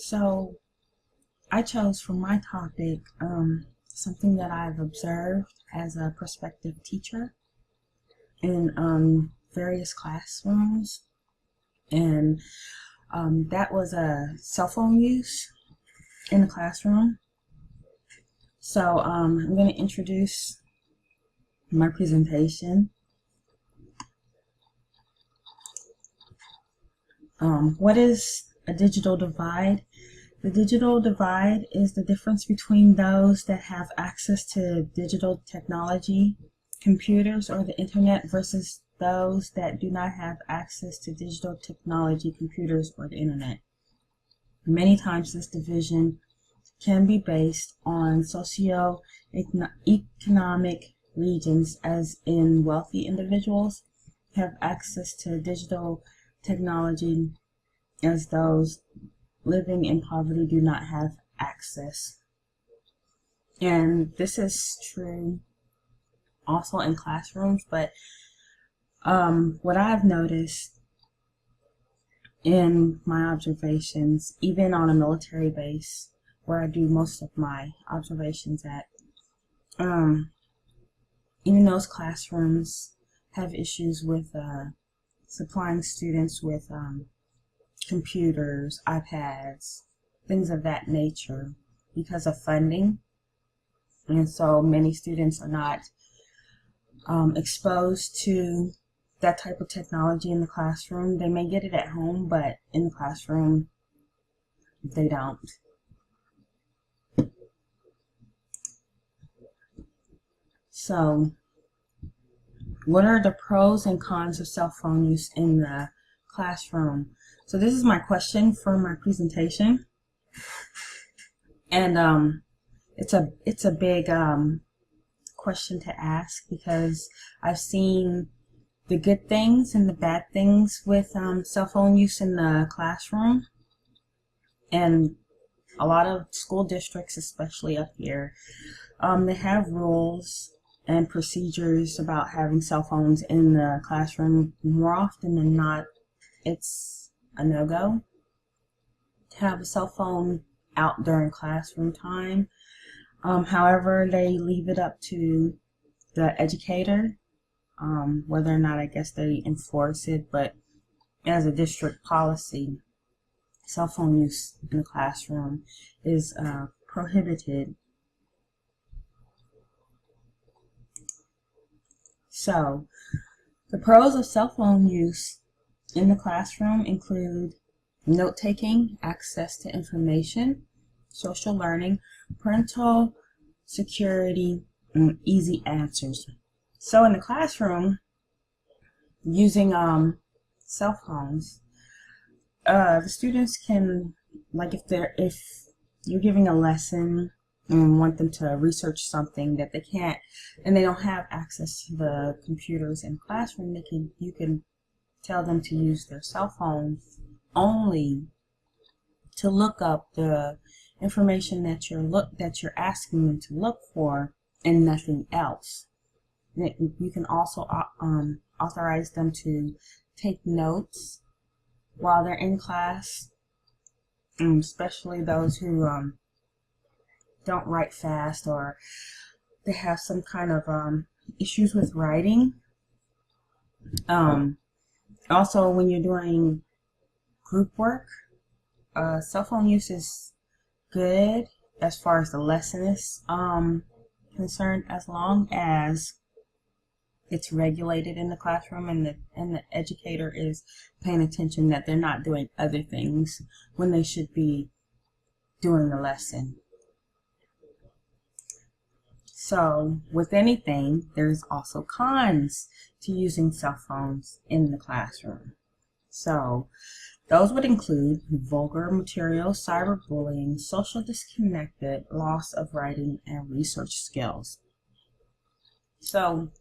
So I chose for my topic something that I've observed as a prospective teacher in various classrooms, and that was a cell phone use in the classroom. So I'm going to introduce my presentation. What is a digital divide? The digital divide is the difference between those that have access to digital technology, computers, or the internet versus those that do not have access to digital technology, computers, or the internet. Many times this division can be based on socio-economic regions, as in wealthy individuals have access to digital technology, as those living in poverty do not have access. And this is true also in classrooms, but what I've noticed in my observations, even on a military base where I do most of my observations at, even those classrooms have issues with supplying students with computers, iPads, things of that nature because of funding. And so many students are not exposed to that type of technology in the classroom. They may get it at home, but in the classroom, they don't. So, what are the pros and cons of cell phone use in the classroom? So this is my question for my presentation, and it's a big question to ask, because I've seen the good things and the bad things with cell phone use in the classroom, and a lot of school districts, especially up here, they have rules and procedures about having cell phones in the classroom. More often than not, it's a no-go to have a cell phone out during classroom time. However, they leave it up to the educator whether or not, I guess, they enforce it, but as a district policy, cell phone use in the classroom is prohibited. So, the pros of cell phone use in the classroom include note-taking, access to information, social learning, parental security, and easy answers. So in the classroom, using cell phones, the students can, like, if you're giving a lesson and want them to research something that they can't, and they don't have access to the computers in the classroom, you can tell them to use their cell phone only to look up the information that you're asking them to look for, and nothing else. You can also authorize them to take notes while they're in class, especially those who don't write fast, or they have some kind of issues with writing. Also, when you're doing group work, cell phone use is good as far as the lesson is concerned, as long as it's regulated in the classroom and the educator is paying attention that they're not doing other things when they should be doing the lesson. So with anything, there's also cons to using cell phones in the classroom. So those would include vulgar material, cyberbullying, social disconnected, loss of writing and research skills. So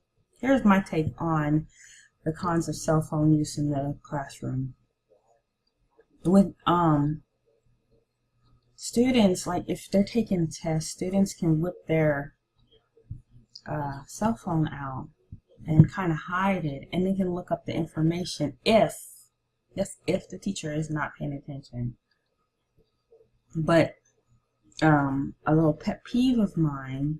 here's my take on the cons of cell phone use in the classroom. With students, like if they're taking a test, students can whip their cell phone out and kind of hide it, and they can look up the information if the teacher is not paying attention. But a little pet peeve of mine,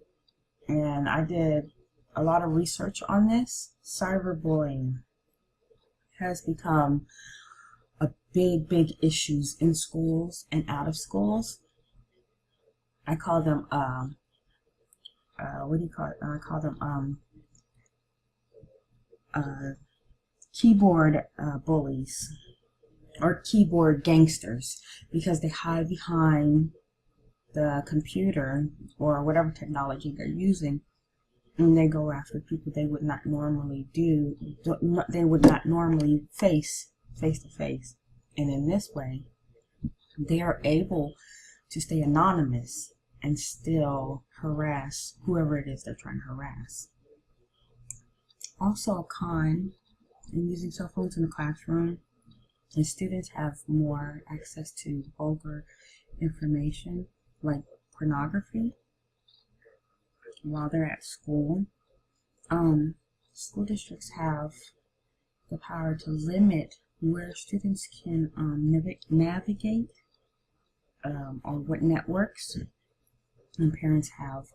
and I did a lot of research on this, cyberbullying has become a big issues in schools and out of schools. I call them what do you call it? I call them keyboard bullies or keyboard gangsters, because they hide behind the computer or whatever technology they're using, and they go after people they would not normally face to face. And in this way, they are able to stay anonymous and still harass whoever it is they're trying to harass. Also, a con in using cell phones in the classroom is students have more access to vulgar information like pornography while they're at school. School districts have the power to limit where students can navigate or what networks, and parents have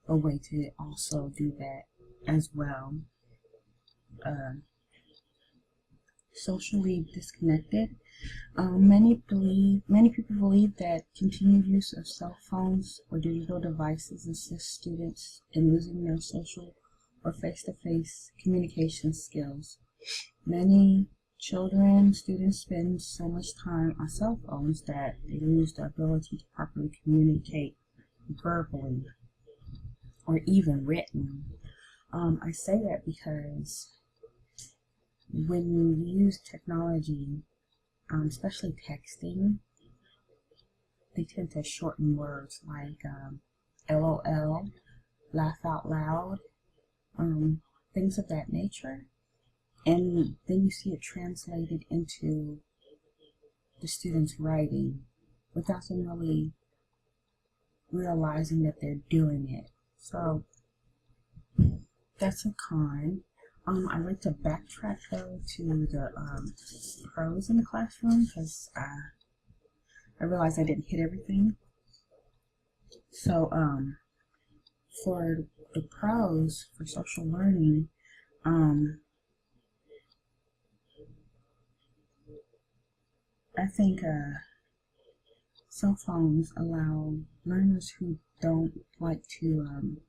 a way to also do that as well. Socially disconnected. Many people believe that continued use of cell phones or digital devices assists students in losing their social or face-to-face communication skills. Many students spend so much time on cell phones that they lose the ability to properly communicate verbally or even written. I say that because when you use technology, especially texting, they tend to shorten words like LOL, laugh out loud, things of that nature. And then you see it translated into the students' writing without them really realizing that they're doing it. So that's a con. I like to backtrack though to the pros in the classroom, because I realized I didn't hit everything. So for the pros for social learning, I think cell phones allow learners who don't like to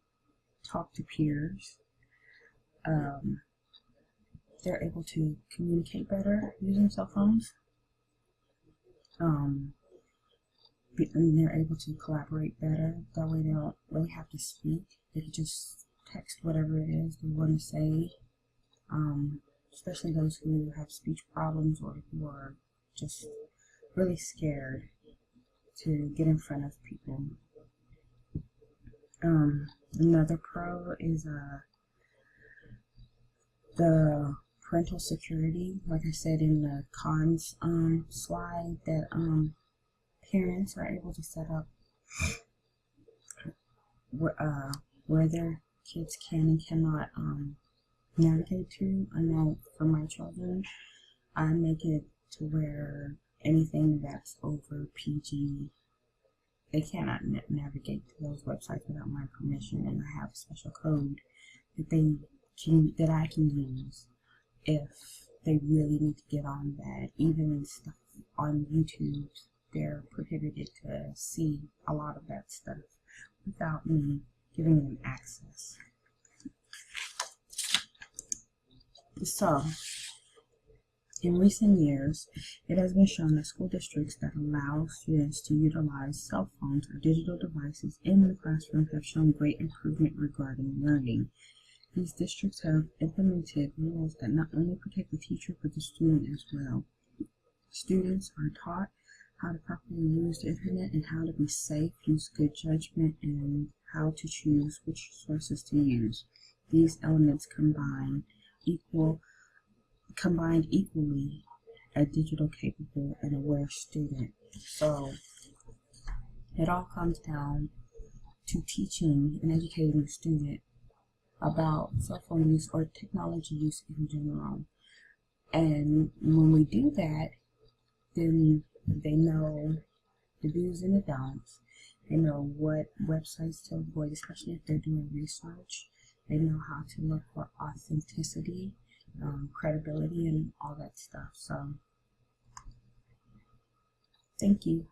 talk to peers. They're able to communicate better using cell phones. And they're able to collaborate better. That way they don't really have to speak. They can just text whatever it is they want to say. Especially those who have speech problems or who are just really scared to get in front of people. Another pro is the parental security. Like I said in the cons slide, that parents are able to set up where their kids can and cannot navigate to. I know for my children, I make it to where anything that's over PG, they cannot navigate to those websites without my permission, and I have a special code that I can use if they really need to get on that. Even stuff on YouTube, they're prohibited to see a lot of that stuff without me giving them access. So, in recent years, it has been shown that school districts that allow students to utilize cell phones or digital devices in the classroom have shown great improvement regarding learning. These districts have implemented rules that not only protect the teacher but the student as well. Students are taught how to properly use the internet and how to be safe, use good judgment, and how to choose which sources to use. These elements combined equally a digital capable and aware student. So it all comes down to teaching and educating the student about cell phone use or technology use in general. And when we do that, then they know the do's and the don'ts. They know what websites to avoid, especially if they're doing research. They know how to look for authenticity, credibility, and all that stuff. So, thank you.